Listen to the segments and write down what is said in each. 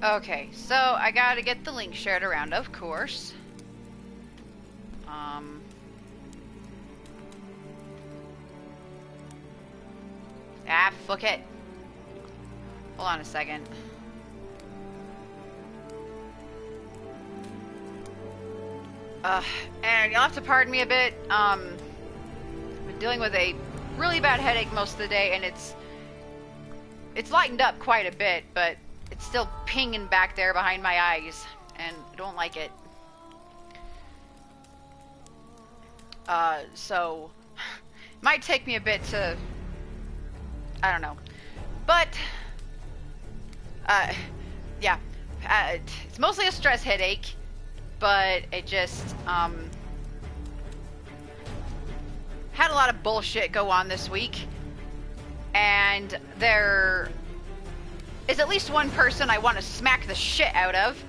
Okay, so I gotta get the link shared around, of course. Fuck it. Hold on a second. And you'll have to pardon me a bit. I've been dealing with a really bad headache most of the day, and it's lightened up quite a bit, but it's still pinging back there behind my eyes, and I don't like it. So it might take me a bit to, I don't know, but yeah, it's mostly a stress headache, but it just had a lot of bullshit go on this week, and there is at least one person I want to smack the shit out of.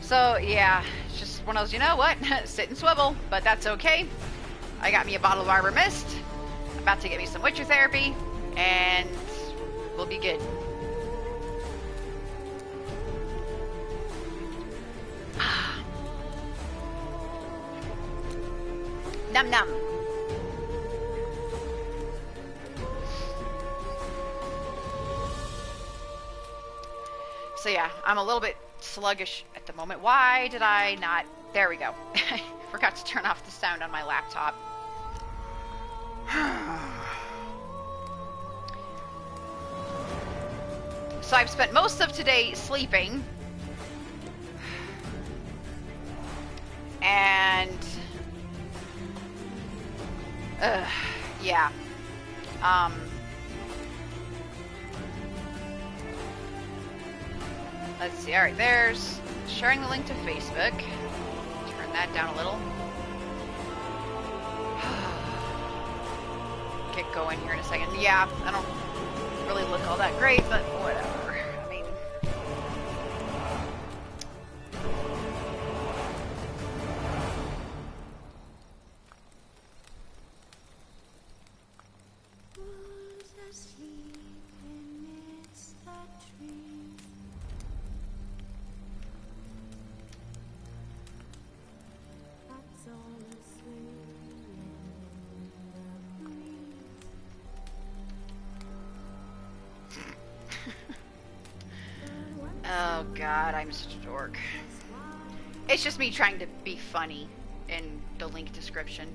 So yeah, it's just one of those, you know what, sit and swivel, but that's okay. I got me a bottle of Arbor Mist, I'm about to get me some Witcher therapy, and we'll be good. Num num. So yeah, I'm a little bit sluggish at the moment. Why did I not? There we go. I forgot to turn off the sound on my laptop. So I've spent most of today sleeping. And yeah. Let's see. All right, there's sharing the link to Facebook. Turn that down a little. Get going here in a second. Yeah, I don't really look all that great, but whatever. I mean, oh god, I'm such a dork. It's just me trying to be funny in the link description.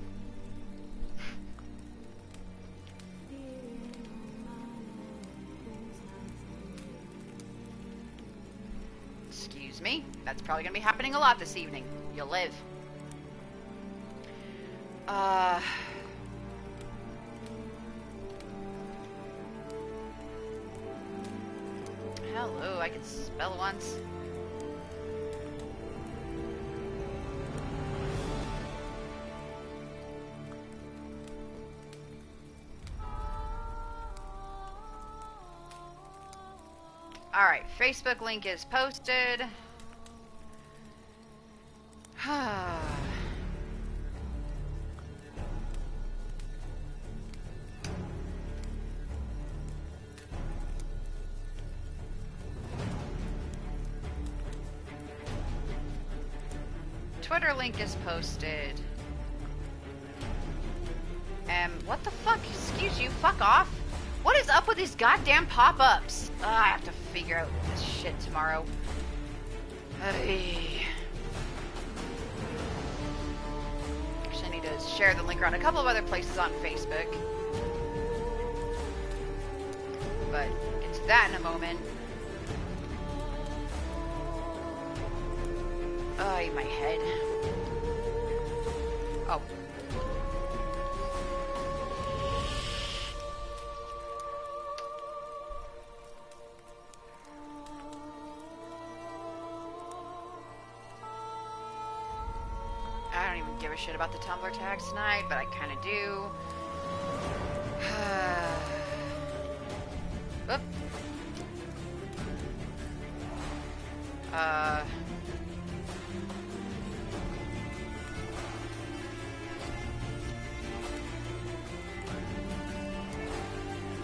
Excuse me, that's probably gonna be happening a lot this evening. You'll live. Hello, I can spell once. Alright, Facebook link is posted. Twitter link is posted. What the fuck? Excuse you, fuck off. What is up with these goddamn pop-ups? I have to figure out this shit tomorrow. Actually, I need to share the link around a couple of other places on Facebook. But get to that in a moment. Oh, my head. Oh. I don't even give a shit about the Tumblr tags tonight, but I kind of do. Oop.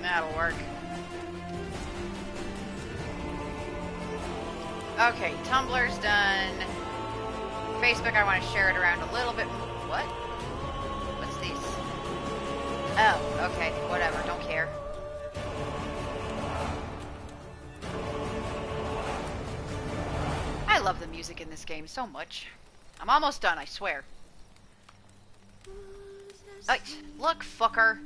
That'll work. Okay, Tumblr's done. Facebook, I want to share it around a little bit. What? What's these? Oh, okay, whatever, don't care. I love the music in this game so much. I'm almost done, I swear. Oh, look, fucker.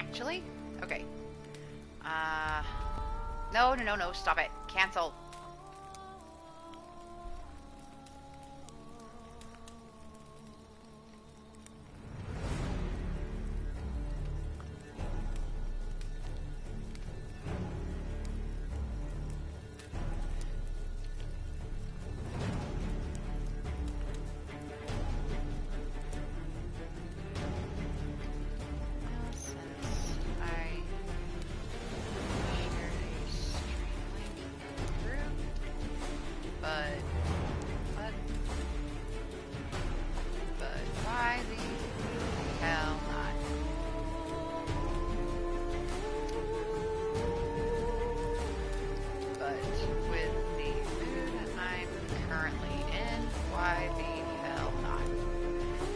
Actually? Okay. No, stop it. Cancel.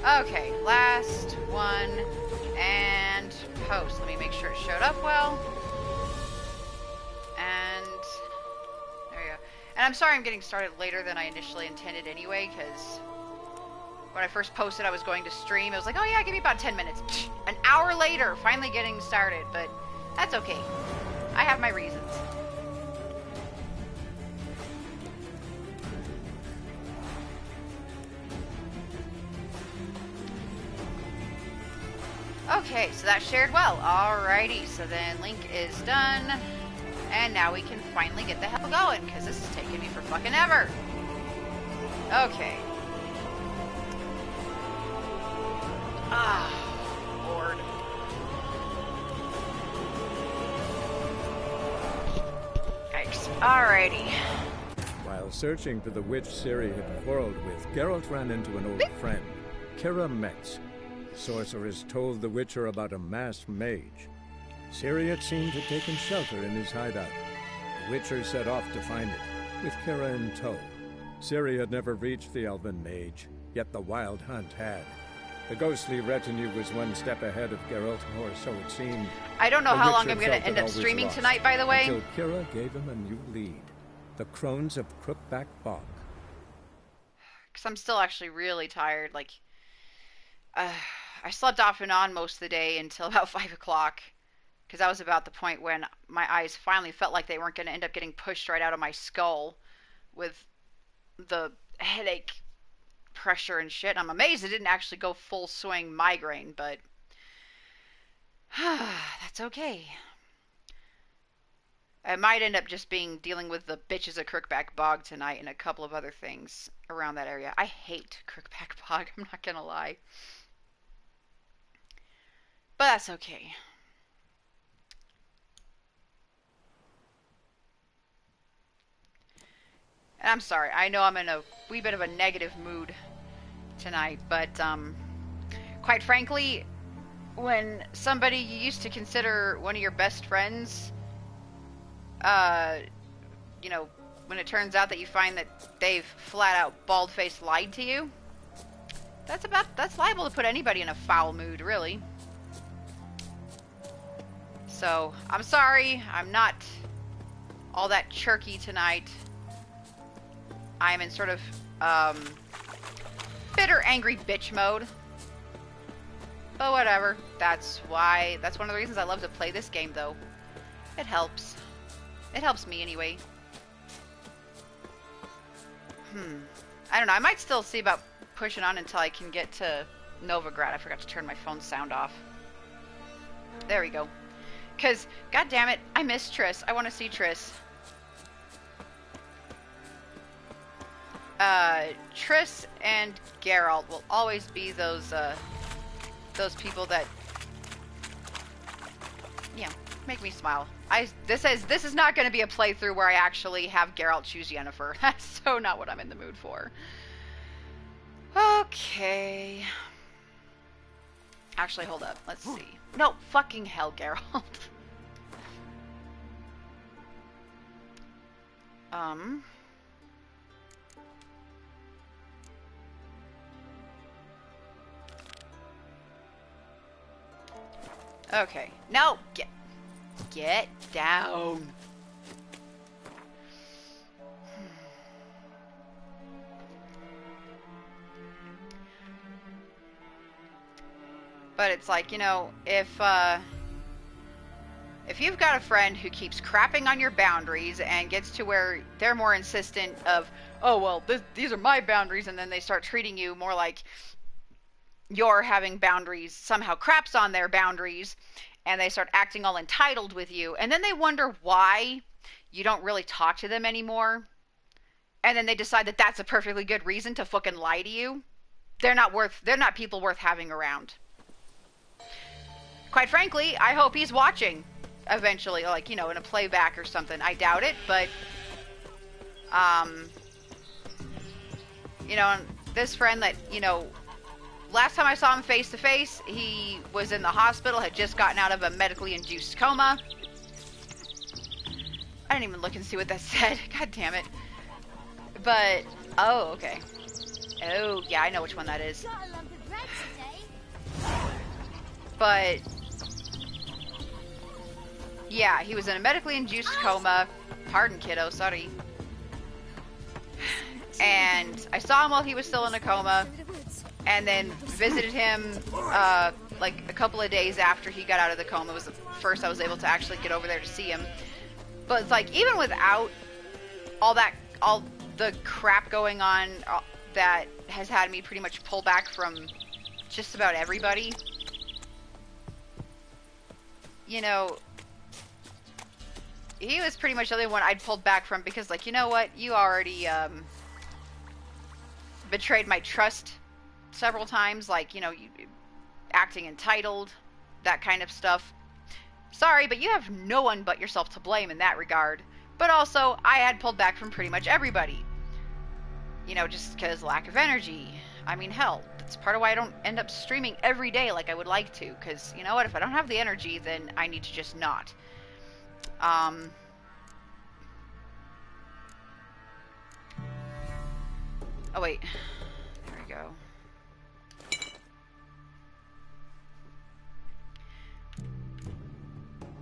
Okay, last one, and post. Let me make sure it showed up well. And there you go. And I'm sorry I'm getting started later than I initially intended anyway, because when I first posted I was going to stream, it was like, oh yeah, give me about 10 minutes. An hour later, finally getting started, but that's okay. I have my reasons. Okay, so that shared well. Alrighty, so then link is done. And now we can finally get the hell going, because this is taking me for fucking ever. Okay. Ah, Lord. Yikes. Alrighty. While searching for the witch Ciri had quarreled with, Geralt ran into an old friend, Kira Metz. The sorceress told the Witcher about a masked mage. Ciri, it seemed, had taken shelter in his hideout. The Witcher set off to find it, with Kira in tow. Ciri had never reached the elven mage, yet the wild hunt had. The ghostly retinue was one step ahead of Geralt, or so it seemed. I don't know how long I'm going to end up streaming tonight, by the way. Until Kira gave him a new lead. The crones of Crookback Bog. Because I'm still actually really tired, like... I slept off and on most of the day until about 5 o'clock, because that was about the point when my eyes finally felt like they weren't going to end up getting pushed right out of my skull with the headache pressure and shit. I'm amazed it didn't actually go full swing migraine, but that's okay. I might end up just dealing with the bitches at Crookback Bog tonight and a couple of other things around that area. I hate Crookback Bog, I'm not going to lie. But that's okay. And I'm sorry, I know I'm in a wee bit of a negative mood tonight, but quite frankly, when somebody you used to consider one of your best friends, you know, when it turns out that you find that they've flat out bald-faced lied to you, that's liable to put anybody in a foul mood, really. So, I'm sorry, I'm not all that chirky tonight. I'm in sort of, bitter, angry bitch mode. But whatever. That's one of the reasons I love to play this game, though. It helps. It helps me, anyway. I don't know, I might still see about pushing on until I can get to Novigrad. I forgot to turn my phone sound off. There we go. Because, god damn it, I miss Triss. I want to see Triss. Triss and Geralt will always be those people that, yeah, make me smile. This is not going to be a playthrough where I actually have Geralt choose Yennefer. That's so not what I'm in the mood for. Okay. Actually, hold up. Let's see. No, fucking hell, Geralt. Okay. No, get down. But it's like, you know, if you've got a friend who keeps crapping on your boundaries and gets to where they're more insistent of, oh, well, these are my boundaries, and then they start treating you more like you're having boundaries, somehow craps on their boundaries, and they start acting all entitled with you, and then they wonder why you don't really talk to them anymore, and then they decide that that's a perfectly good reason to fucking lie to you. They're not people worth having around. Quite frankly, I hope he's watching eventually, like, you know, in a playback or something. I doubt it, but, you know, this friend that, you know, last time I saw him face to face, he was in the hospital, had just gotten out of a medically induced coma. I didn't even look and see what that said. God damn it. But, oh, okay. Oh, yeah, I know which one that is. But, yeah, he was in a medically induced coma. Pardon, kiddo, sorry. And I saw him while he was still in a coma, and then visited him, like, a couple of days after he got out of the coma. It was the first I was able to actually get over there to see him. But it's like, even without all the crap going on that has had me pretty much pull back from just about everybody, you know, he was pretty much the only one I'd pulled back from, because, like, you know what, you already betrayed my trust several times, like, you know, you acting entitled, that kind of stuff. Sorry, but you have no one but yourself to blame in that regard. But also, I had pulled back from pretty much everybody. You know, just because lack of energy. I mean, hell, that's part of why I don't end up streaming every day like I would like to. Because, you know what, if I don't have the energy, then I need to just not. Oh, wait. There we go.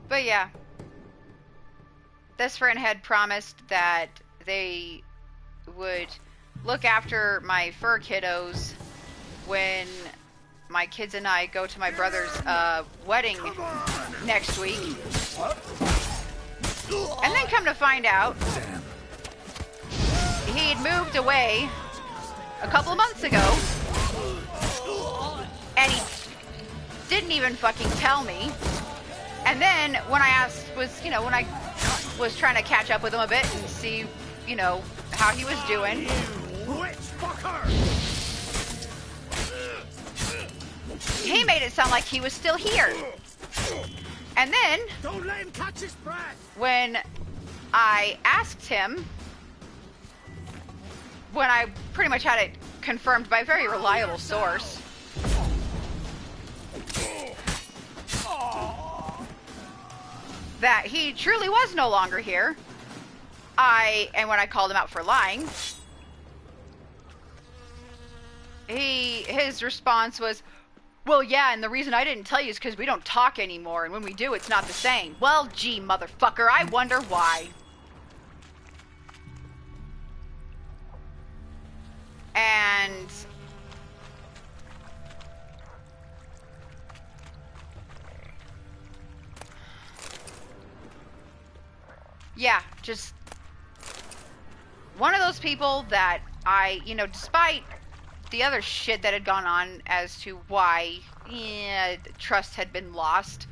But yeah, this friend had promised that they would look after my fur kiddos when my kids and I go to my brother's wedding next week. And then come to find out, he'd moved away a couple of months ago, and he didn't even fucking tell me. And then when I when I was trying to catch up with him a bit and see, you know, how he was doing, he made it sound like he was still here. And then, don't let him catch his breath. When I asked him, when I pretty much had it confirmed by a very reliable source, that he truly was no longer here, And when I called him out for lying, his response was, well, yeah, and the reason I didn't tell you is because we don't talk anymore, and when we do, it's not the same. Well, gee, motherfucker, I wonder why. And yeah, just one of those people that I, you know, despite the other shit that had gone on as to why trust had been lost,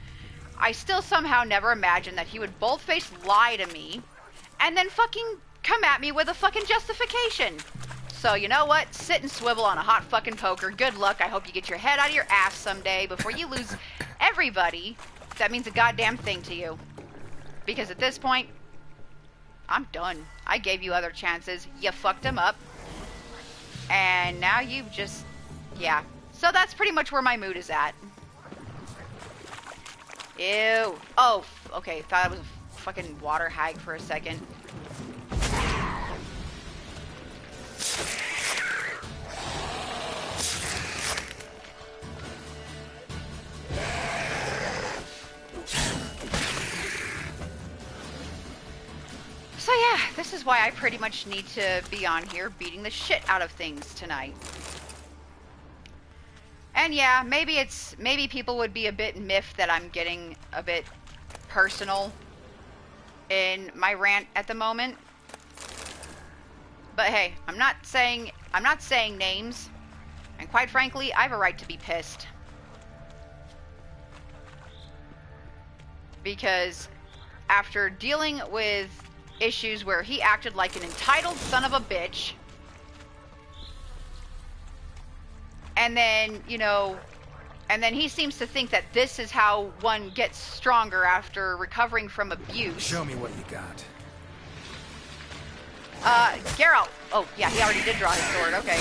I still somehow never imagined that he would bold-faced lie to me and then fucking come at me with a fucking justification. So, you know what? Sit and swivel on a hot fucking poker. Good luck. I hope you get your head out of your ass someday before you lose everybody that means a goddamn thing to you. Because at this point, I'm done. I gave you other chances. You fucked them up. And now you've just... yeah. So that's pretty much where my mood is at. Ew. Oh, okay. Thought it was a fucking water hag for a second. So yeah, this is why I pretty much need to be on here beating the shit out of things tonight. And yeah, maybe people would be a bit miffed that I'm getting a bit personal in my rant at the moment. But hey, I'm not saying names, and quite frankly, I have a right to be pissed. Because after dealing with issues where he acted like an entitled son of a bitch, and then, you know, and then he seems to think that this is how one gets stronger after recovering from abuse. Show me what you got. Geralt. Oh, yeah, he already did draw his sword. Okay.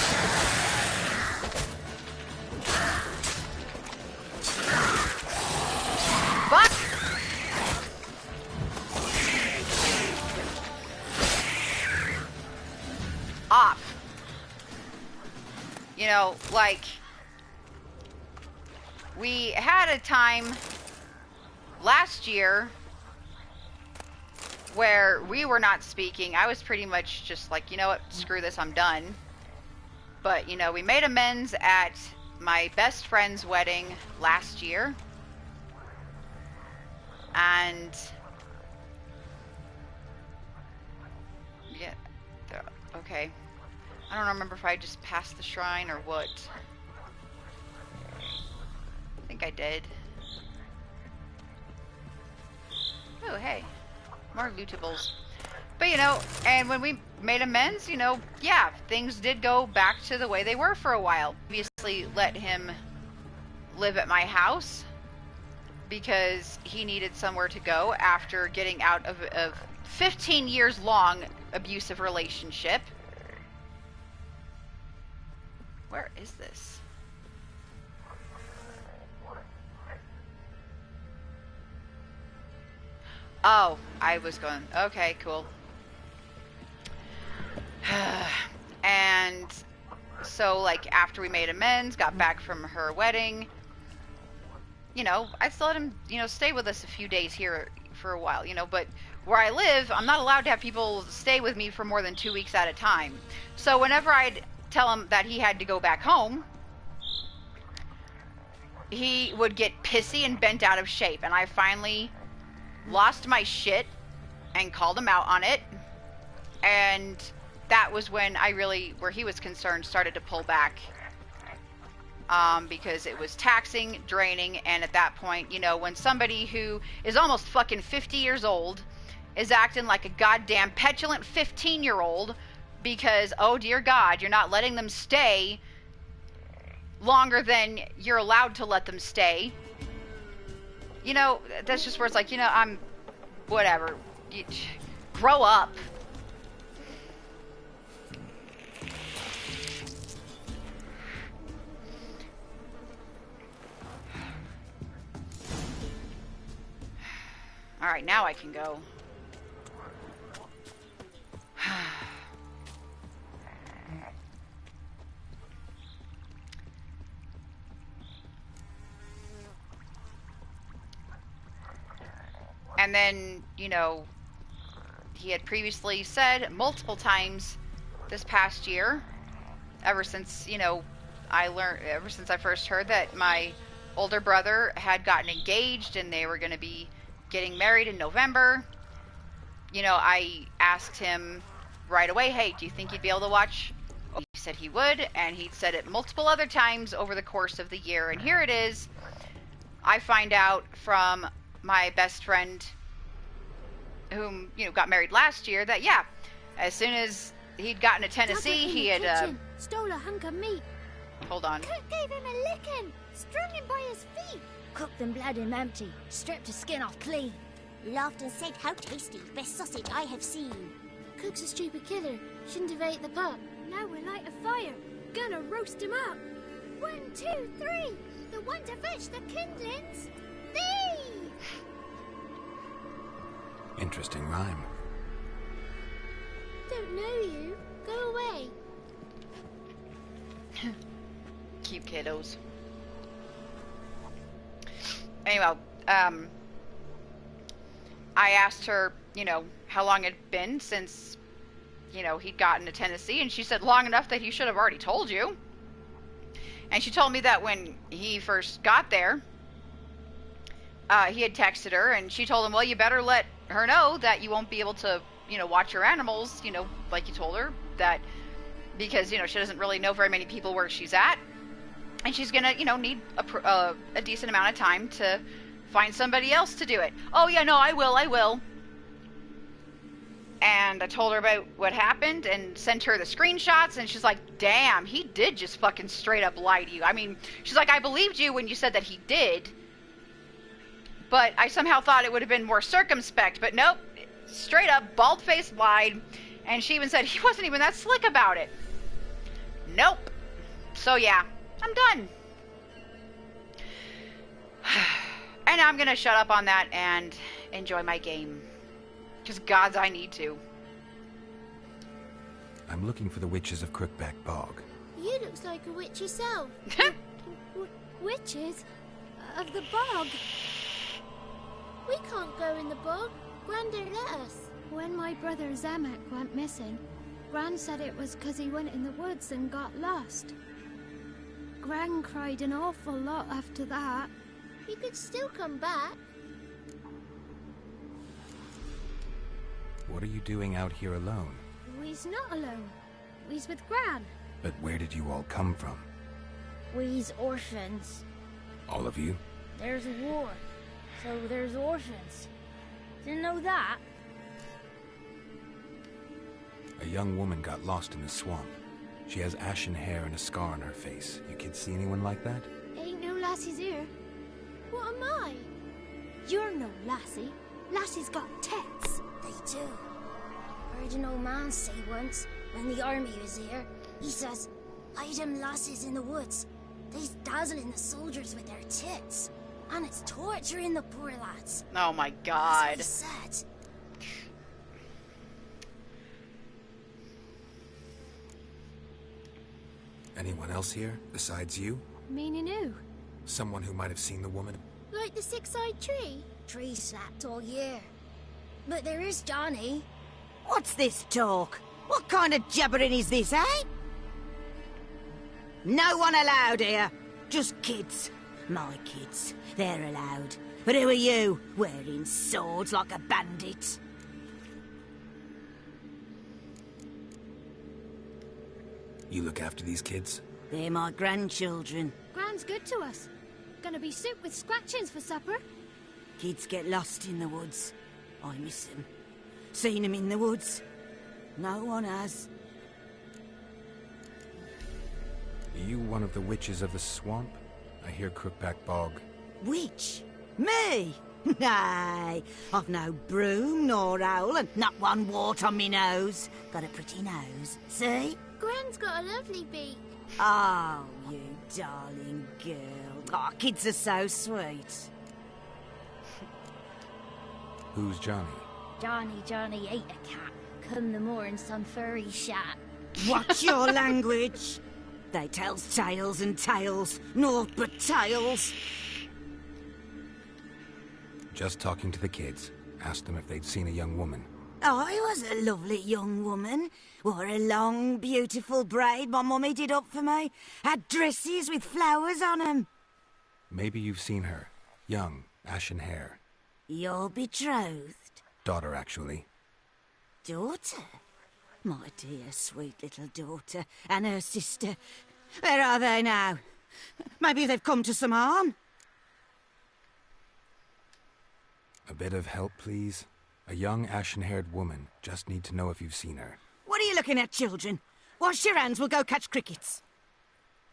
Fuck! Off. You know, like, we had a time last year where we were not speaking. I was pretty much just like, you know what, screw this, I'm done. But, you know, we made amends at my best friend's wedding last year. And yeah, okay. I don't remember if I just passed the shrine or what. I think I did. Oh, hey. More lootables. But, you know, and when we made amends, you know, yeah, things did go back to the way they were for a while. Obviously, let him live at my house because he needed somewhere to go after getting out of a 15 years long abusive relationship. Where is this? Oh, I was going, okay, cool. And so, like, after we made amends, got back from her wedding, you know, I still let him, you know, stay with us a few days here for a while, you know, but where I live, I'm not allowed to have people stay with me for more than 2 weeks at a time. So whenever I'd tell him that he had to go back home, he would get pissy and bent out of shape, and I finally lost my shit and called him out on it, and that was when I really, where he was concerned, started to pull back, because it was taxing, draining, and at that point, you know, when somebody who is almost fucking 50 years old is acting like a goddamn petulant 15-year-old because, oh dear God, you're not letting them stay longer than you're allowed to let them stay. You know, that's just where it's like, you know, I'm, whatever. Grow up. Alright, now I can go. And then, you know, he had previously said multiple times this past year, ever since, you know, ever since I first heard that my older brother had gotten engaged and they were going to be getting married in November, you know, I asked him right away, hey, do you think you'd be able to watch? He said he would, and he'd said it multiple other times over the course of the year. And here it is. I find out from my best friend, whom, you know, got married last year, that, yeah, as soon as he'd gotten to Tennessee, he had, stole a hunk of meat. Hold on. Cook gave him a licking, strung him by his feet. Cooked and bled him empty, stripped his skin off clean. Laughed and said, how tasty, best sausage I have seen. Cook's a stupid killer, shouldn't have ate the pup. Now we'll light a fire, gonna roast him up. 1, 2, 3, the one to fetch the kindlings. Thee! Interesting rhyme. Don't know you. Go away. Keep kiddos. Anyway, I asked her, you know, how long it had been since, you know, he'd gotten to Tennessee, and she said long enough that he should have already told you. And she told me that when he first got there, he had texted her, and she told him, well, you better let her know that you won't be able to, you know, watch your animals, you know, like you told her, that, because, you know, she doesn't really know very many people where she's at, and she's gonna, you know, need a decent amount of time to find somebody else to do it. Oh, yeah, no, I will. And I told her about what happened and sent her the screenshots, and she's like, damn, he did just fucking straight up lie to you. I mean, she's like, I believed you when you said that he did, but I somehow thought it would have been more circumspect, but nope, straight up, bald-faced lied, and she even said he wasn't even that slick about it. Nope. So yeah, I'm done. And now I'm gonna shut up on that and enjoy my game. Because gods, I need to. I'm looking for the witches of Crookback Bog. You looks like a witch yourself. Witches? Of the bog? We can't go in the bog. Gran don't let us. When my brother Zamek went missing, Gran said it was 'cause he went in the woods and got lost. Gran cried an awful lot after that. He could still come back. What are you doing out here alone? We's not alone. We's with Gran. But where did you all come from? We's orphans. All of you? There's a war, so there's orphans. Didn't know that? A young woman got lost in the swamp. She has ashen hair and a scar on her face. You kids see anyone like that? Ain't no lassies here. What am I? You're no lassie. Lassies got tits. They do. Heard an old man say once, when the army was here, he says, hide them lassies in the woods. They's dazzling the soldiers with their tits. And it's torturing the poor lads. Oh my god. That's what he said. Anyone else here, besides you? Meaning who? Someone who might have seen the woman? Like the six-eyed tree? Tree slapped all year. But there is Johnny. What's this talk? What kind of jabbering is this, eh? No one allowed here. Just kids. My kids. They're allowed. But who are you, wearing swords like a bandit? You look after these kids? They're my grandchildren. Gran's good to us. Gonna be soup with scratchings for supper. Kids get lost in the woods. I miss them. Seen them in the woods. No one has. Are you one of the witches of the swamp? I hear Crookback Bog. Witch? Me? Nay, I've no broom nor owl and not one wart on me nose. Got a pretty nose, see? Gran's got a lovely beak. Oh, you darling girl. Oh, kids are so sweet. Who's Johnny? Johnny ate a cat. Come the more in some furry shat. Watch your language. They tells tales and tales, naught but tales. Just talking to the kids. Asked them if they'd seen a young woman. I was a lovely young woman. Wore a long, beautiful braid my mummy did up for me. Had dresses with flowers on 'em. Maybe you've seen her. Young, ashen hair. Your betrothed? Daughter, actually. Daughter? My dear, sweet little daughter. And her sister. Where are they now? Maybe they've come to some harm? A bit of help, please? A young, ashen-haired woman. Just need to know if you've seen her. What are you looking at, children? Wash your hands, we'll go catch crickets.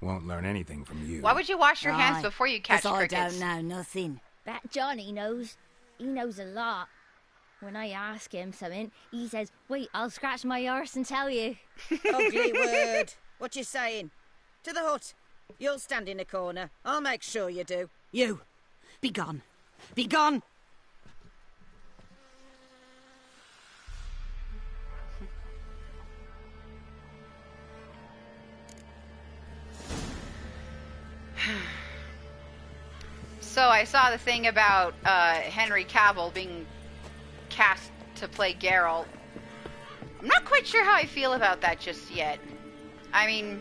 Won't learn anything from you. Why would you wash your hands Aye, before you catch 'cause crickets? I don't know nothing. That Johnny knows. He knows a lot. When I ask him something, he says, wait, I'll scratch my arse and tell you. Ugly word. What you saying? To the hut. You'll stand in a corner. I'll make sure you do. You. Be gone. Be gone. So I saw the thing about Henry Cavill being cast to play Geralt. I'm not quite sure how I feel about that just yet. I mean,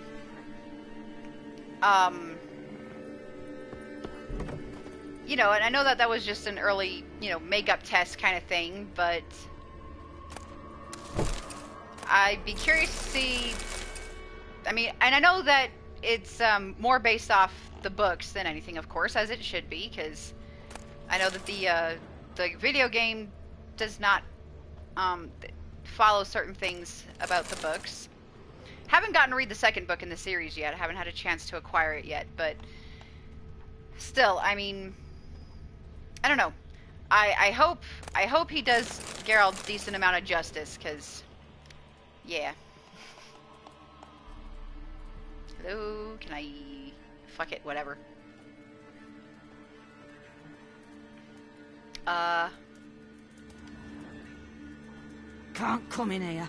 you know, and I know that that was just an early, you know, makeup test kind of thing, but I'd be curious to see. I mean, and I know that it's more based off the books than anything, of course, as it should be, because I know that the video game does not follow certain things about the books. Haven't gotten to read the second book in the series yet. I haven't had a chance to acquire it yet, but still, I mean, I don't know. I hope he does Geralt a decent amount of justice, because yeah. Hello, can I... Fuck it, whatever. Can't come in here.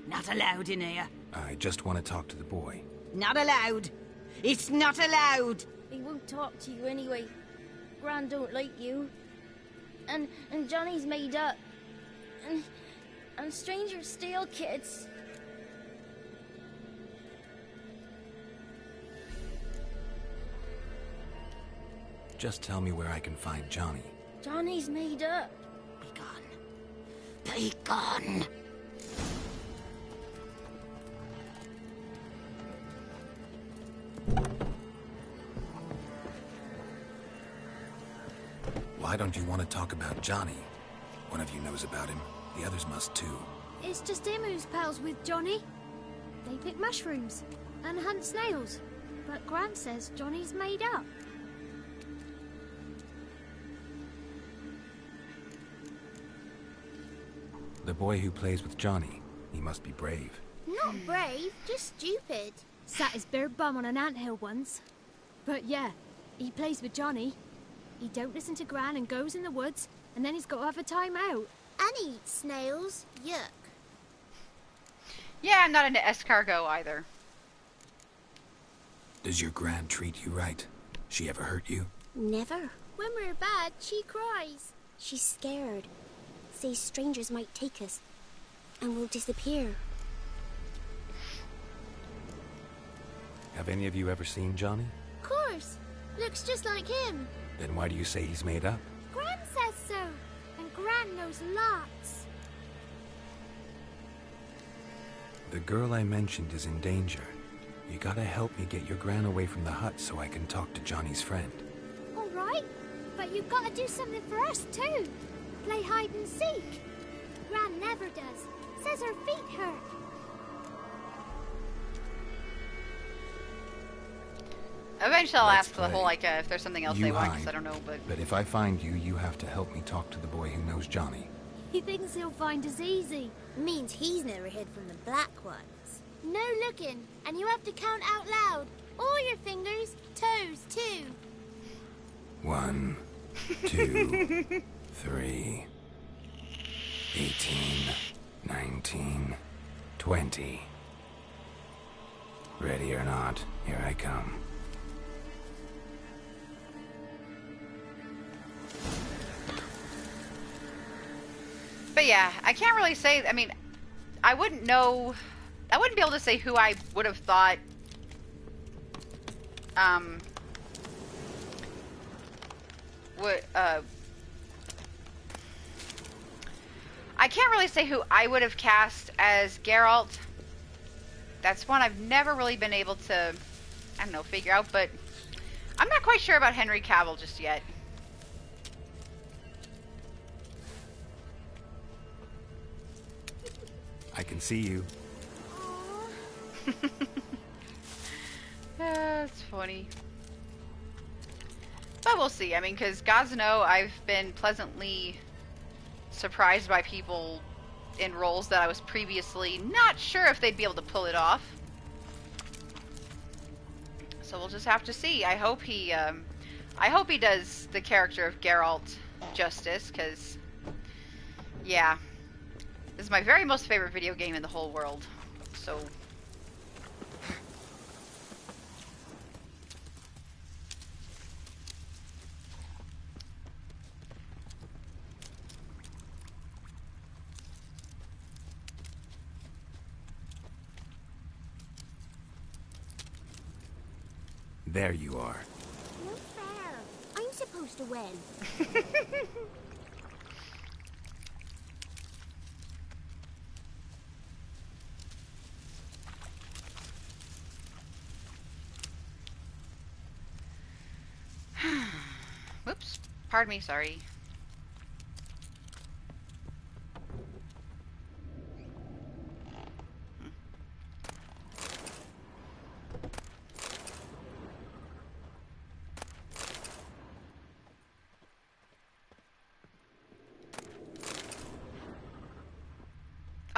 Not allowed in here. I just want to talk to the boy. Not allowed. It's not allowed. He won't talk to you anyway. Gran don't like you. And Johnny's made up. And strangers steal kids. Just tell me where I can find Johnny. Johnny's made up. Be gone. Be gone. Why don't you want to talk about Johnny? One of you knows about him. The others must too. It's just him who's pals with Johnny. They pick mushrooms and hunt snails. But Gran says Johnny's made up. The boy who plays with Johnny. He must be brave. Not brave, just stupid. Sat his bare bum on an anthill once. But yeah, he plays with Johnny. He don't listen to Gran and goes in the woods, and then he's got to have a time out. And eats snails. Yuck. Yeah, I'm not into escargot either. Does your Gran treat you right? She ever hurt you? Never. When we're bad, she cries. She's scared. Says strangers might take us. And we'll disappear. Have any of you ever seen Johnny? Of course. Looks just like him. Then why do you say he's made up? Gran says so. And Gran knows lots. The girl I mentioned is in danger. You gotta help me get your Gran away from the hut so I can talk to Johnny's friend. All right. But you've got to do something for us, too. Play hide and seek. Gran never does. Says her feet hurt. Eventually I'll Let's ask the whole, play. like, if there's something else You they want, hide. because I don't know, but... But if I find you, you have to help me talk to the boy who knows Johnny. He thinks he'll find us easy. Means he's never hid from the black ones. No looking, and you have to count out loud. All your fingers, toes too. 1, 2, 3, 18, 19, 20. Ready or not, here I come. yeah, I can't really say. I mean, I wouldn't know. I wouldn't be able to say who I would have thought. Would I can't really say who I would have cast as Geralt. That's one I've never really been able to, I don't know, figure out. But I'm not quite sure about Henry Cavill just yet. I can see you. That's funny. But we'll see. I mean, because gods know I've been pleasantly surprised by people in roles that I was previously not sure if they'd be able to pull it off. So we'll just have to see. I hope he does the character of Geralt justice, because, yeah, this is my very most favorite video game in the whole world. So. There you are. No fair. I'm supposed to win. Whoops. Pardon me, sorry.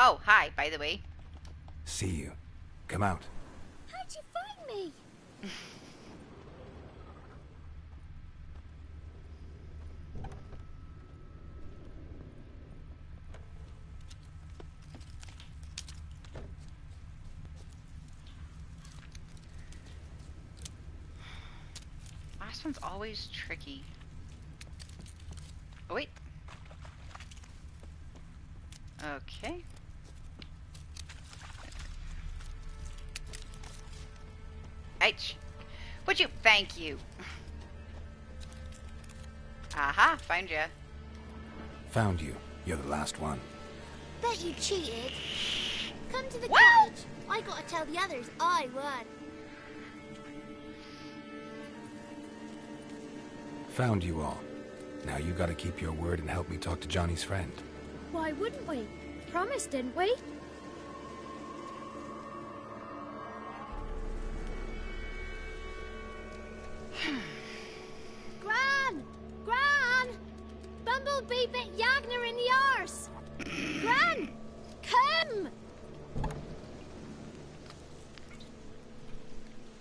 Oh, hi, by the way. See you. Come out. How'd you find me? Last one's always tricky. Oh, wait. Okay. H. Would you? Thank you. Aha, found ya. Found you. You're the last one. Bet you cheated. Come to the What? cottage. I gotta tell the others I won. Found you all. Now you gotta keep your word and help me talk to Johnny's friend. Why wouldn't we? Promised, didn't we? Gran! Gran! Bumblebee bit Yagner in the arse! Gran! Come!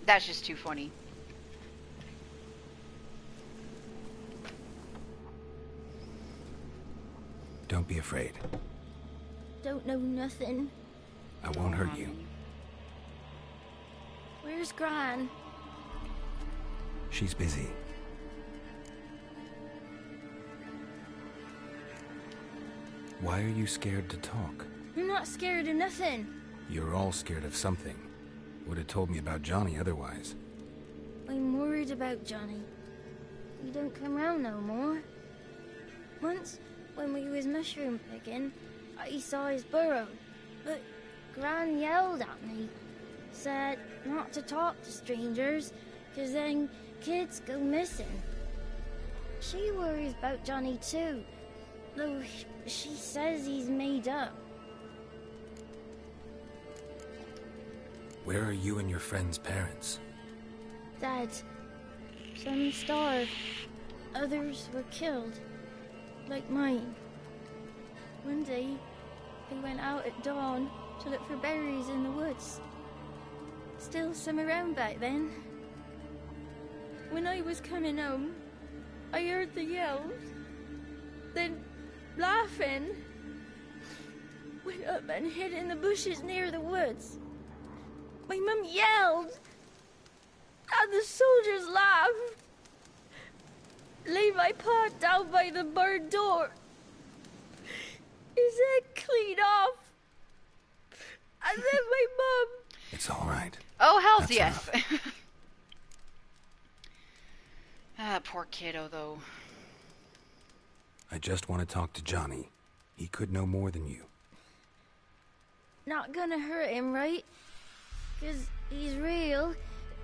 That's just too funny. Don't be afraid. Don't know nothing. I won't hurt you. Where's Gran? She's busy. Why are you scared to talk? I'm not scared of nothing. You're all scared of something. Would have told me about Johnny otherwise. I'm worried about Johnny. He don't come round no more. Once, when we was mushroom picking, I saw his burrow, but Gran yelled at me. Said not to talk to strangers, 'cause then kids go missing. She worries about Johnny too, though she says he's made up. Where are you and your friend's parents? Dad, some starved, others were killed, like mine. One day, they went out at dawn to look for berries in the woods. Still some around back then. When I was coming home, I heard the yells. Then, laughing, went up and hid in the bushes near the woods. My mum yelled, and the soldiers laughed. Lay my paw down by the barn door. his head clean off. And then my mum. It's all right. Oh, hells That's yes. Ah, poor kiddo, though. I just want to talk to Johnny. He could know more than you. Not gonna hurt him, right? 'Cause he's real.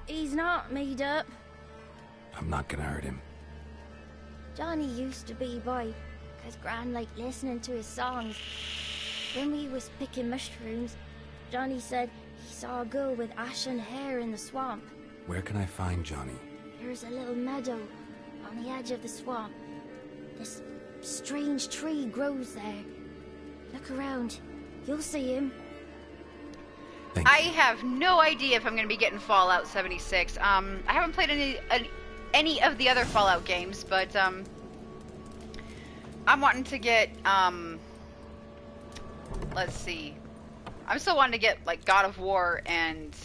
He's not made up. I'm not gonna hurt him. Johnny used to be boy, 'cause Gran liked listening to his songs. When we was picking mushrooms, Johnny said he saw a girl with ashen hair in the swamp. Where can I find Johnny? There's a little meadow on the edge of the swamp. This strange tree grows there. Look around. You'll see him. Thank I you. have no idea if I'm going to be getting Fallout 76. I haven't played any of the other Fallout games, but I'm wanting to get let's see. I'm still wanting to get like God of War and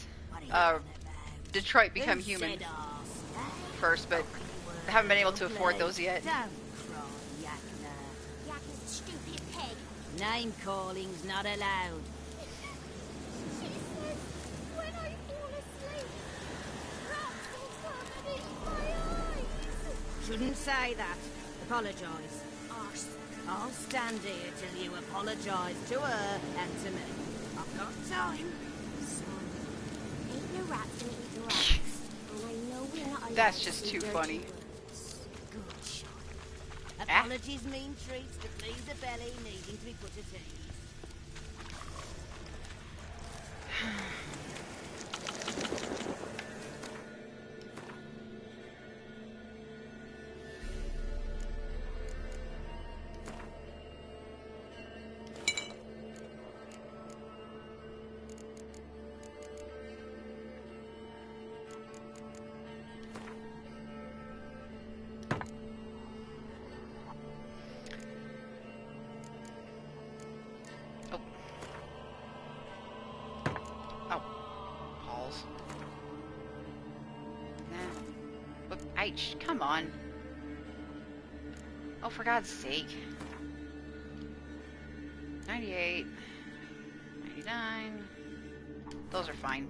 Detroit Become Human first, but I haven't been able to afford those yet. Don't cry, Yakna. Yakna's a stupid pig. Name calling's not allowed. She says when I fall asleep, rats will come and eat my eyes. Shouldn't say that. Apologise. Arse. I'll stand here till you apologise to her and to me. I've got time. Son, ain't no rats gonna eat the rats. And I know we're not allowed That's to just see too dirty funny. words. Good shot. Apologies mean treats to please a belly needing to be put at ease. Come on. Oh, for God's sake. 98. 99. Those are fine.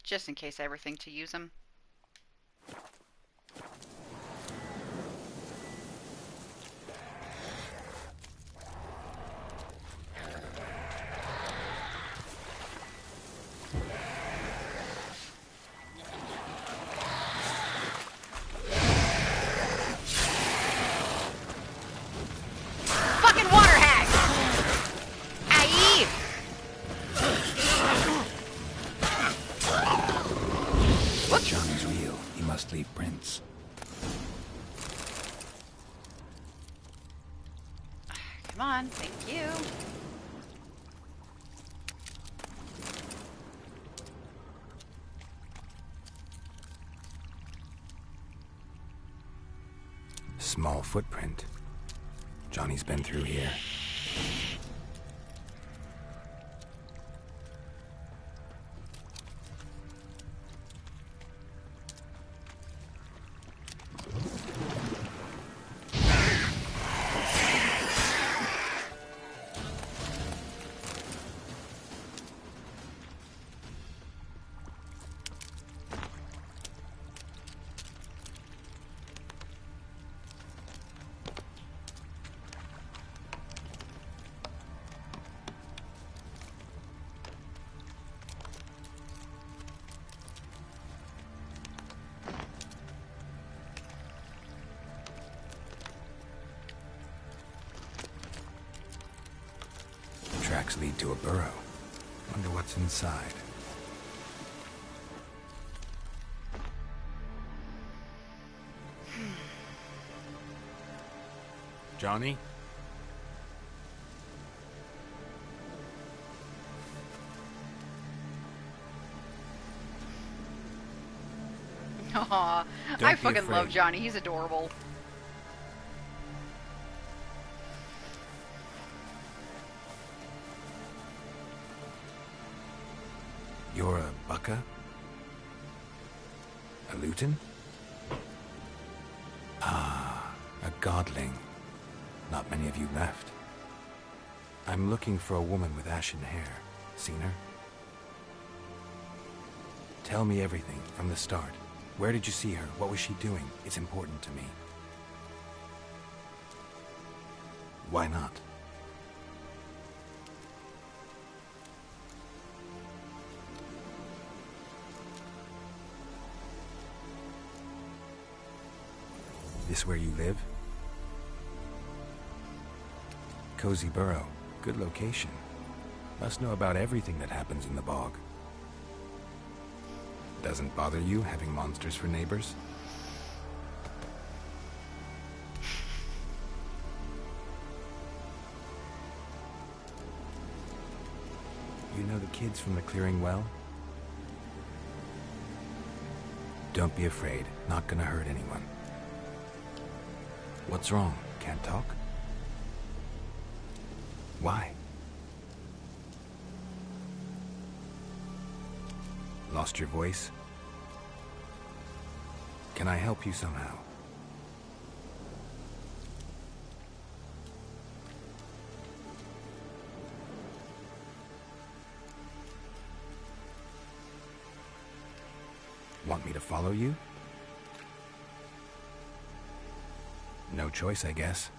Just in case I ever think to use them. Leave prints. Come on, thank you. Small footprint. Johnny's been through here. Tracks lead to a burrow. Wonder what's inside. Johnny? Aw, I fucking love Johnny. He's adorable. You're a bucka? A luton? Ah, a godling. Not many of you left. I'm looking for a woman with ashen hair. Seen her? Tell me everything, from the start. Where did you see her? What was she doing? It's important to me. Why not? This where you live? Cozy Burrow. Good location. Must know about everything that happens in the bog. Doesn't bother you having monsters for neighbors? You know the kids from the clearing well? Don't be afraid. Not gonna hurt anyone. What's wrong? Can't talk? Why? Lost your voice? Can I help you somehow? Want me to follow you? No choice, I guess.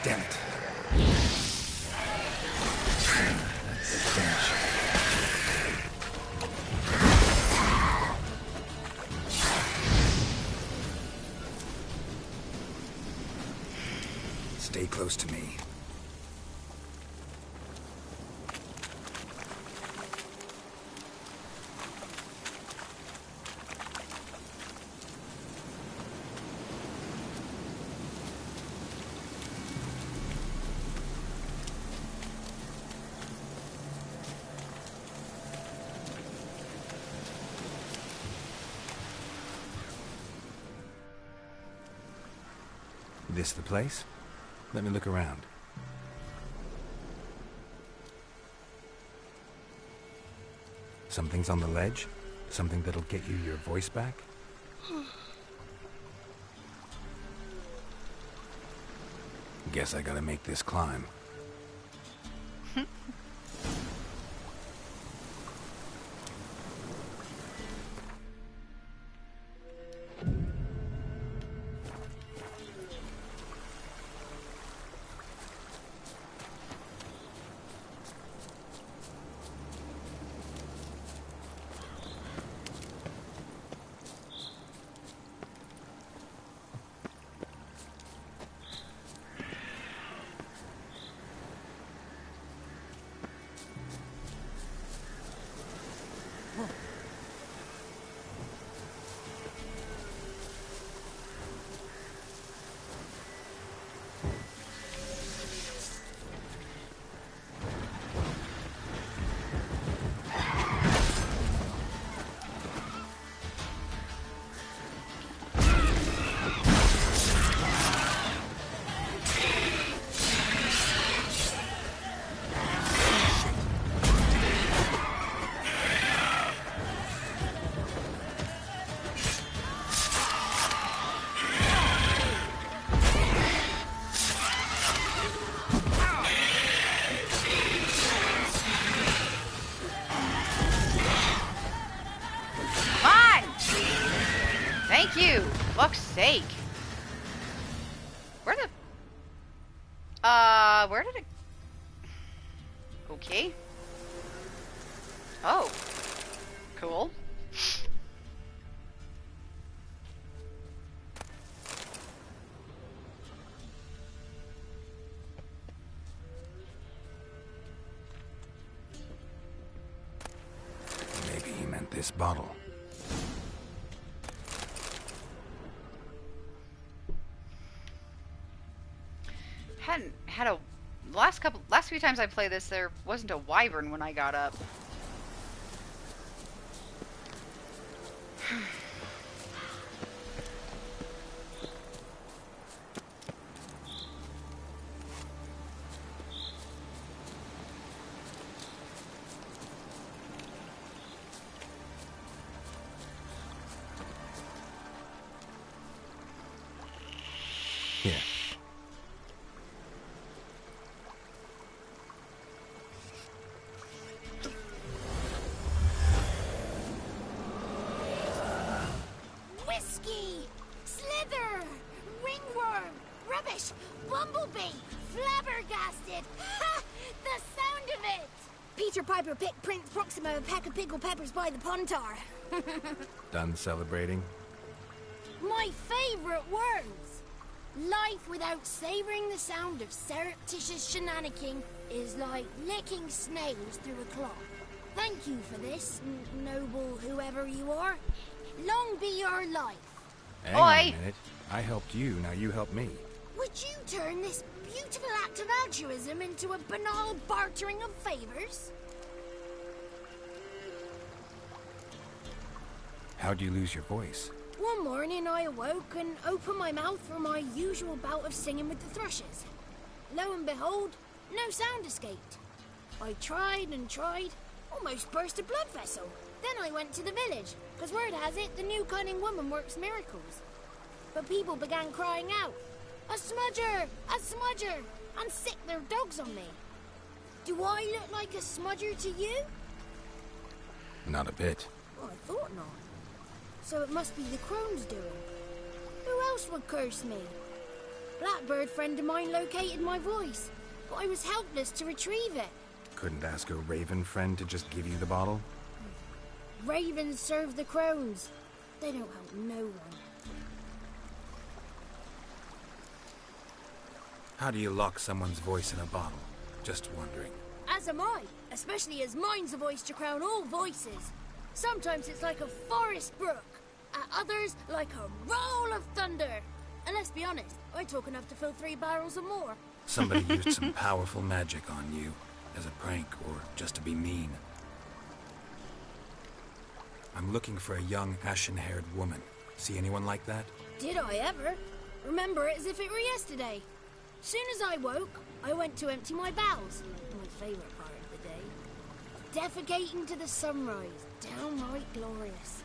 Damn it. Stay close to me. This the place? Let me look around. Something's on the ledge? Something that'll get you your voice back? Guess I gotta make this climb. Thank you! Fuck's sake. Where did it... Okay. Oh. Cool. this bottle. Hadn't had a last few times I played this, there wasn't a wyvern when I got up. Here. Whiskey! Slither! Ringworm! Rubbish! Bumblebee! Flabbergasted! Ha! The sound of it! Peter Piper picked Prince Proxima a pack of pickled peppers by the pontar. Done celebrating? My favourite words! Life without savouring the sound of surreptitious shenanigans is like licking snails through a cloth. Thank you for this, noble whoever you are. Long be your life. Hang on a minute. I helped you, now you help me. Would you turn this beautiful act of altruism into a banal bartering of favours? How'd you lose your voice? One morning I awoke and opened my mouth for my usual bout of singing with the thrushes. Lo and behold, no sound escaped. I tried and tried, almost burst a blood vessel. Then I went to the village, because word has it the new cunning woman works miracles. But people began crying out, "A smudger! A smudger!" and sicked their dogs on me. Do I look like a smudger to you? Not a bit. Well, I thought not. So it must be the crone's doing. Who else would curse me? Blackbird friend of mine located my voice, but I was helpless to retrieve it. Couldn't ask a raven friend to just give you the bottle? Ravens serve the crones. They don't help no one. How do you lock someone's voice in a bottle? Just wondering. As am I, especially as mine's a voice to crown all voices. Sometimes it's like a forest brook, at others like a roll of thunder. And let's be honest, I talk enough to fill 3 barrels or more. Somebody used some powerful magic on you, as a prank or just to be mean. I'm looking for a young, ashen-haired woman. See anyone like that? Did I ever? Remember it as if it were yesterday. Soon as I woke, I went to empty my bowels. My favourite part of the day. Defecating to the sunrise. Downright glorious.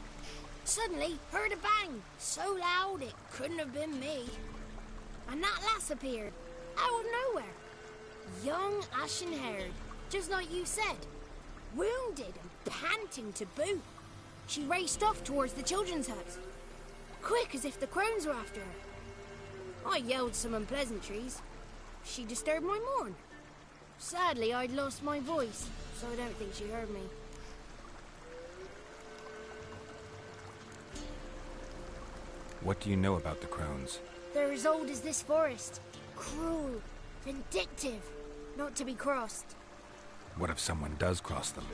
Suddenly, heard a bang. So loud it couldn't have been me. And that lass appeared. Out of nowhere. Young, ashen-haired. Just like you said. Wounded and panting to boot. She raced off towards the children's hut. Quick as if the crones were after her. I yelled some unpleasantries. She disturbed my morn. Sadly, I'd lost my voice, so I don't think she heard me. What do you know about the crones? They're as old as this forest. Cruel, vindictive, not to be crossed. What if someone does cross them?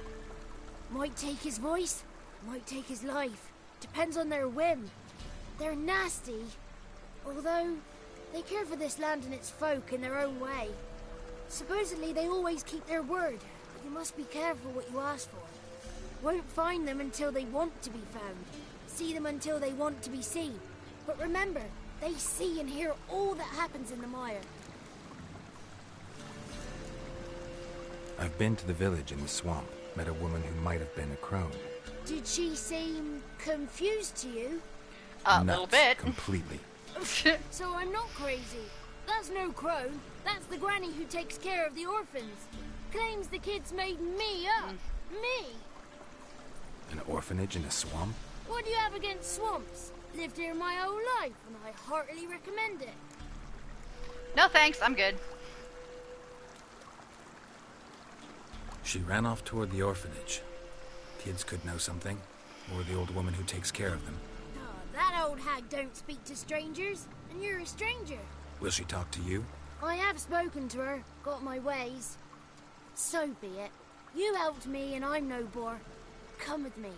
Might take his voice, might take his life. Depends on their whim. They're nasty, although they care for this land and its folk in their own way. Supposedly they always keep their word, but you must be careful what you ask for. Won't find them until they want to be found. See them until they want to be seen. But remember, they see and hear all that happens in the mire. I've been to the village in the swamp, met a woman who might have been a crone. Did she seem confused to you? A little bit. Completely. So I'm not crazy. That's no crone. That's the granny who takes care of the orphans. Claims the kids made me up. Me. An orphanage in a swamp? What do you have against swamps? Lived here my whole life, and I heartily recommend it. No thanks, I'm good. She ran off toward the orphanage. Kids could know something, or the old woman who takes care of them. Oh, that old hag don't speak to strangers, and you're a stranger. Will she talk to you? I have spoken to her, got my ways. So be it. You helped me, and I'm no bore. Come with me.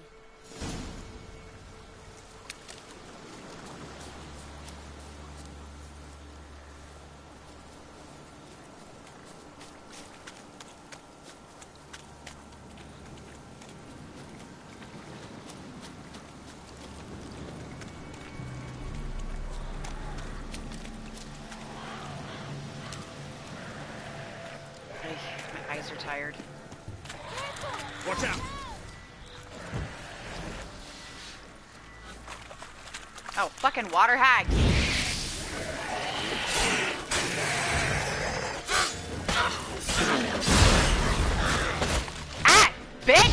My eyes are tired. Watch out! Oh, fucking water hags. Ah, bitch!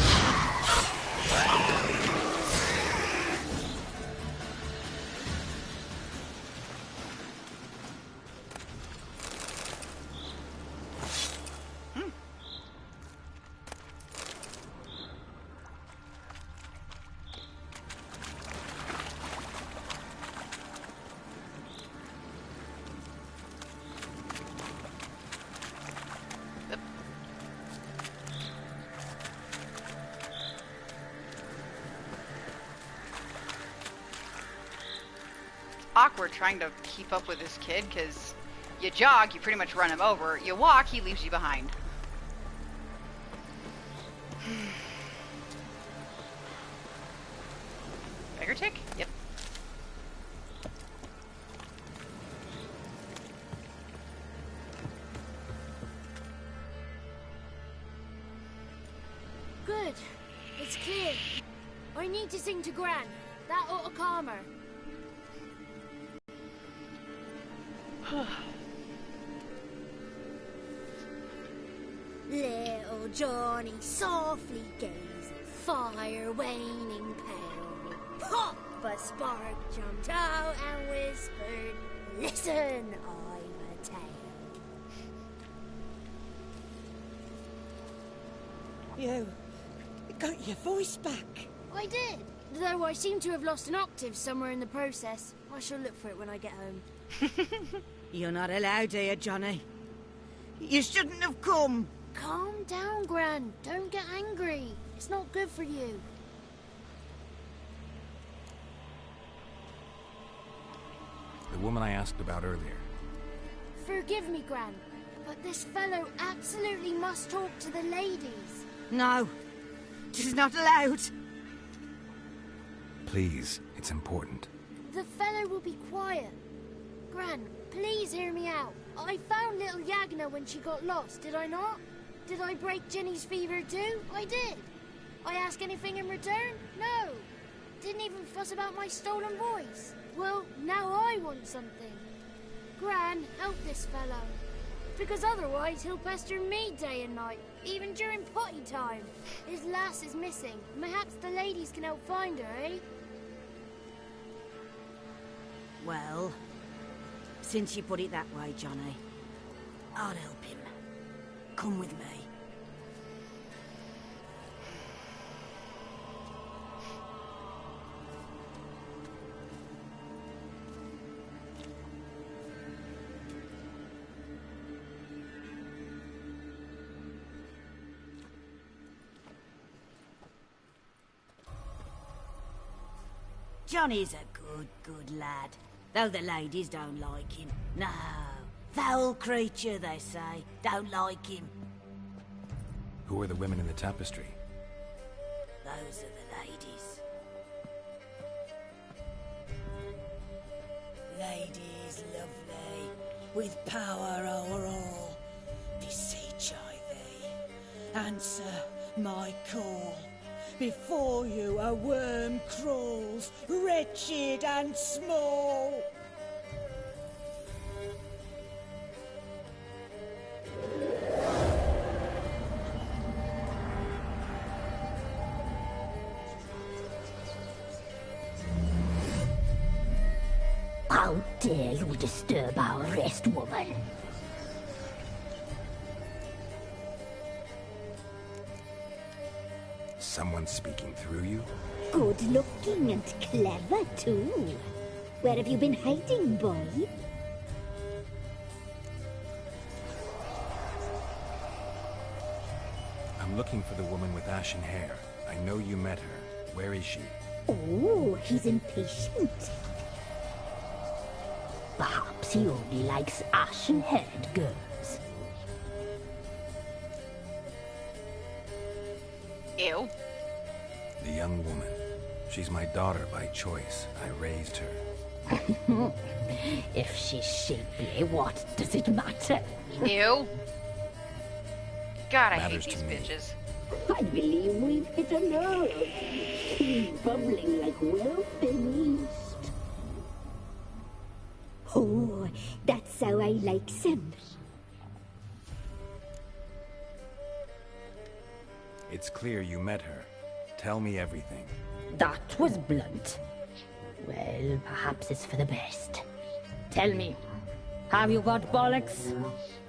Awkward trying to keep up with this kid, because you jog, you pretty much run him over. You walk, he leaves you behind. Beggar tick? Yep. Good. It's clear. I need to sing to Gran. That ought to calm her. Little Johnny softly gazed, fire waning pale. Pop! A spark jumped out and whispered, "Listen, I'm a tale." You got your voice back. I did, though I seem to have lost an octave somewhere in the process. I shall look for it when I get home. You're not allowed here, Johnny. You shouldn't have come. Calm down, Gran. Don't get angry. It's not good for you. The woman I asked about earlier. Forgive me, Gran, but this fellow absolutely must talk to the ladies. No, she's not allowed. Please, it's important. The fellow will be quiet. Gran, please hear me out. I found little Yagna when she got lost, did I not? Did I break Ginny's fever too? I did. I ask anything in return? No. Didn't even fuss about my stolen voice. Well, now I want something. Gran, help this fellow. Because otherwise he'll pester me day and night, even during potty time. His lass is missing. Perhaps the ladies can help find her, eh? Well, since you put it that way, Johnny, I'll help him. Come with me. Johnny's a good lad. Though the ladies don't like him. No. Foul creature, they say. Don't like him. Who are the women in the tapestry? Those are the ladies. Ladies lovely, with power o'er all. Beseech I thee, answer my call. Before you a worm crawls, wretched and small. How dare you disturb our rest, woman? Someone speaking through you? Good looking and clever, too. Where have you been hiding, boy? I'm looking for the woman with ashen hair. I know you met her. Where is she? Oh, he's impatient. Perhaps he only likes ashen-haired girls. Ew. The young woman. She's my daughter by choice. I raised her. If she's shapely, what does it matter? Ew. God, I hate Matters these to me. bitches. I believe we've hit a nerve. He's bubbling like well finished. Oh, that's how I like him. It's clear you met her. Tell me everything. That was blunt. Well, perhaps it's for the best. Tell me, have you got bollocks?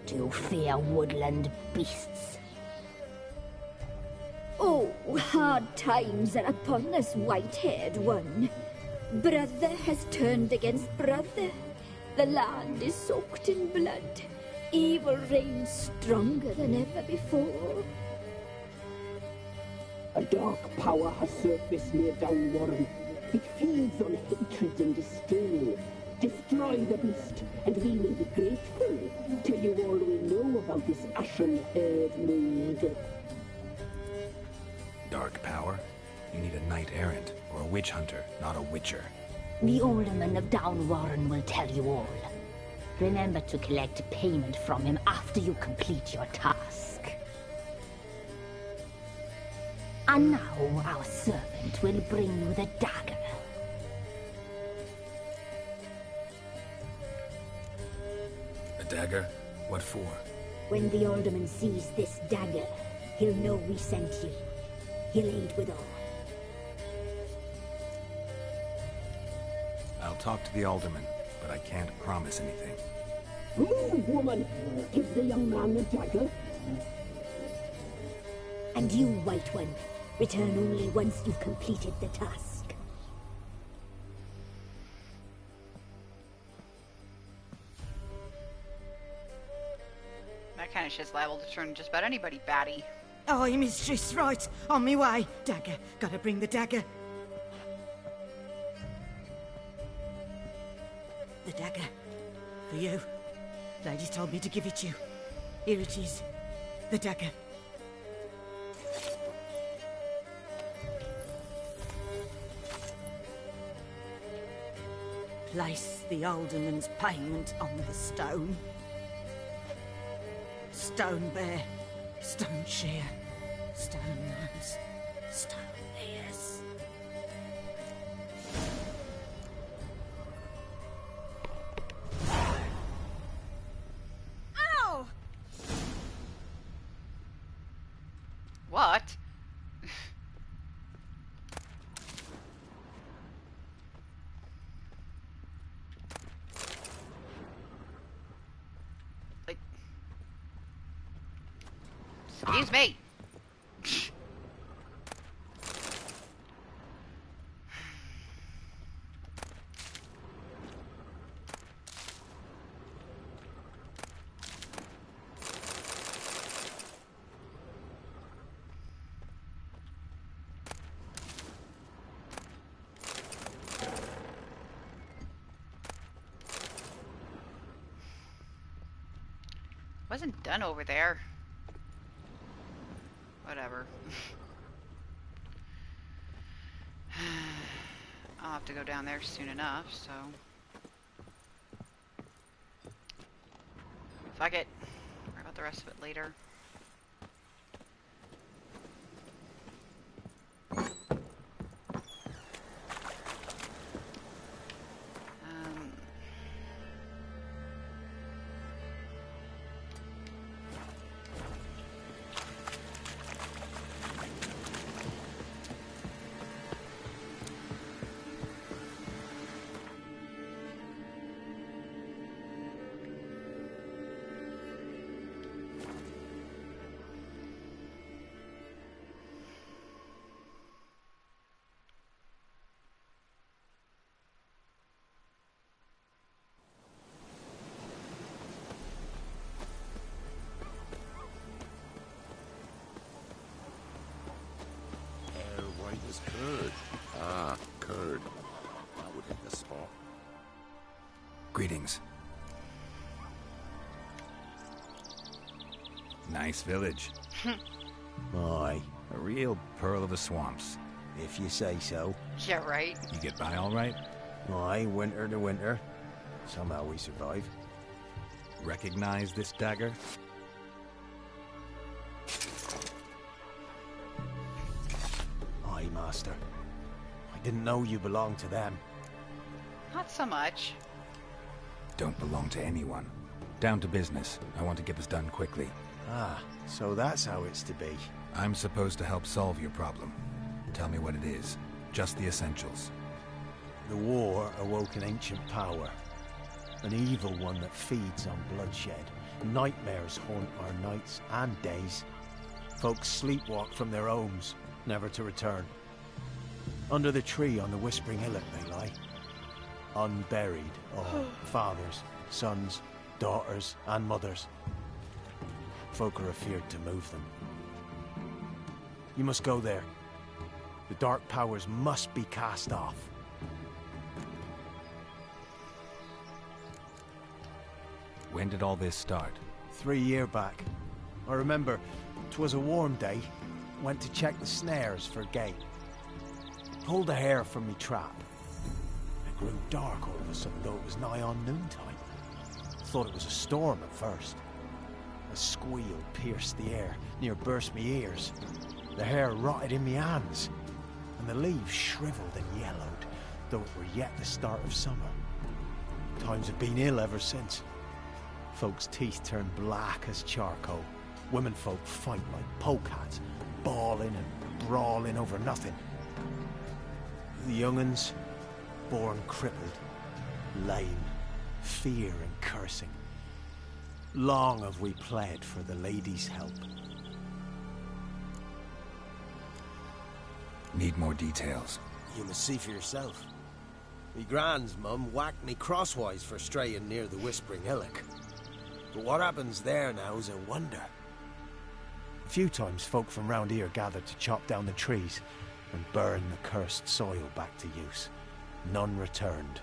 Do you fear woodland beasts? Oh, hard times are upon us, white-haired one. Brother has turned against brother. The land is soaked in blood. Evil reigns stronger than ever before. A dark power has surfaced near Downwarren. It feeds on hatred and disdain. Destroy the beast, and we will be grateful. Tell you all we know about this ashen-haired maid. Dark power? You need a knight-errant or a witch hunter, not a witcher. The alderman of Downwarren will tell you all. Remember to collect payment from him after you complete your task. And now our servant will bring you the dagger. A dagger? What for? When the alderman sees this dagger, he'll know we sent you. He'll aid with all. I'll talk to the alderman, but I can't promise anything. Move, woman! Give the young man the dagger. And you, White One, return only once you've completed the task. That kind of shit's liable to turn just about anybody batty. Aye, mistress, right. On me way. Dagger. Gotta bring the dagger. The dagger. For you. Ladies told me to give it you. Here it is. The dagger. Place the alderman's payment on the stone. Stone bear. Stone shear, stone nose, stone ears. Ow! What? Like... Excuse me. Wasn't done over there. Whatever. I'll have to go down there soon enough, so... Fuck it. Worry about the rest of it later. Greetings. Nice village. Aye, A real pearl of the swamps. if you say so. Yeah, right. You get by all right? Aye, winter to winter. Somehow we survive. Recognize this dagger? Aye, master. I didn't know you belonged to them. Not so much. Don't belong to anyone. Down to business. I want to get this done quickly. Ah, so that's how it's to be. I'm supposed to help solve your problem. Tell me what it is. Just the essentials. The war awoke an ancient power. An evil one that feeds on bloodshed. Nightmares haunt our nights and days. Folks sleepwalk from their homes, never to return. Under the tree on the Whispering Hillock they lie. Unburied, all fathers, sons, daughters, and mothers. Folk are afeard to move them. You must go there. The dark powers must be cast off. When did all this start? 3 year back. I remember 'twas a warm day. Went to check the snares for gate. Pulled a hare from me trap. It grew dark all of a sudden, though it was nigh on noontime. Thought it was a storm at first. A squeal pierced the air, near burst me ears. The hair rotted in me hands, and the leaves shriveled and yellowed, though it were yet the start of summer. Times have been ill ever since. Folks' teeth turn black as charcoal. Womenfolk fight like polecats, bawling and brawling over nothing. The young'uns, born crippled, lame, fear and cursing. Long have we pled for the lady's help. Need more details. You must see for yourself. Me grand's mum whacked me crosswise for straying near the Whispering Hillock. But what happens there now is a wonder. A few times folk from round here gathered to chop down the trees and burn the cursed soil back to use. None returned.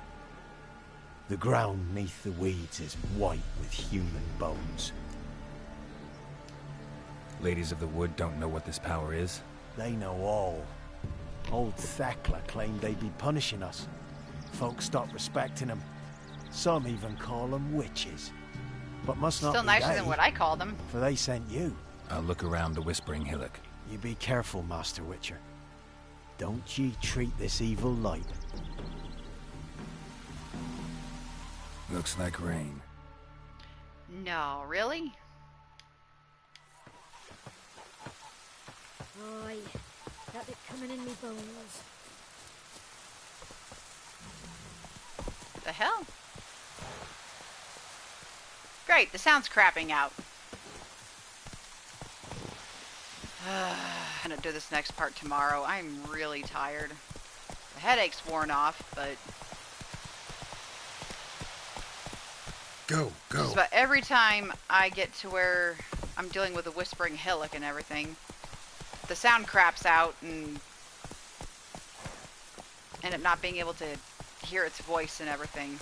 The ground neath the weeds is white with human bones. Ladies of the Wood don't know what this power is? They know all. Old Thekla claimed they'd be punishing us. Folk stopped respecting them. Some even call them witches. But must not Still be nicer they, than what I called them. for they sent you. I'll look around the Whispering Hillock. You be careful, Master Witcher. Don't ye treat this evil light. Looks like rain. No, really? Aye, that bit coming in me bones. The hell? Great, the sound's crapping out. I'm gonna do this next part tomorrow. I'm really tired. The headache's worn off, but Go, just about every time I get to where I'm dealing with the Whispering Hillock and everything, the sound craps out and end up not being able to hear its voice and everything.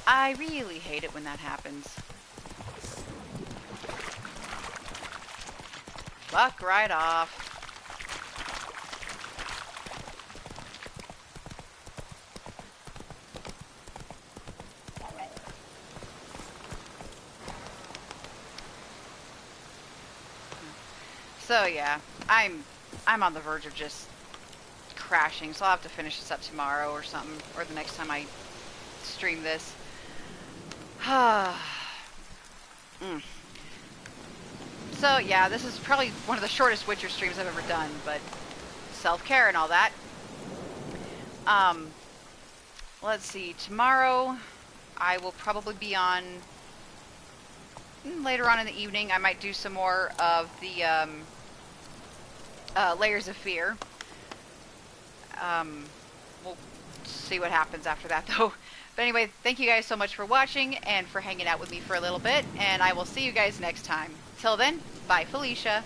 I really hate it when that happens. Fuck right off. So yeah, I'm on the verge of just crashing, so I'll have to finish this up tomorrow or something, or the next time I stream this. So yeah, this is probably one of the shortest Witcher streams I've ever done, but self-care and all that. Let's see, tomorrow I will probably be on later on in the evening. I might do some more of the Layers of Fear. We'll see what happens after that though. But anyway, thank you guys so much for watching and for hanging out with me for a little bit, and I will see you guys next time. Till then, bye Felicia.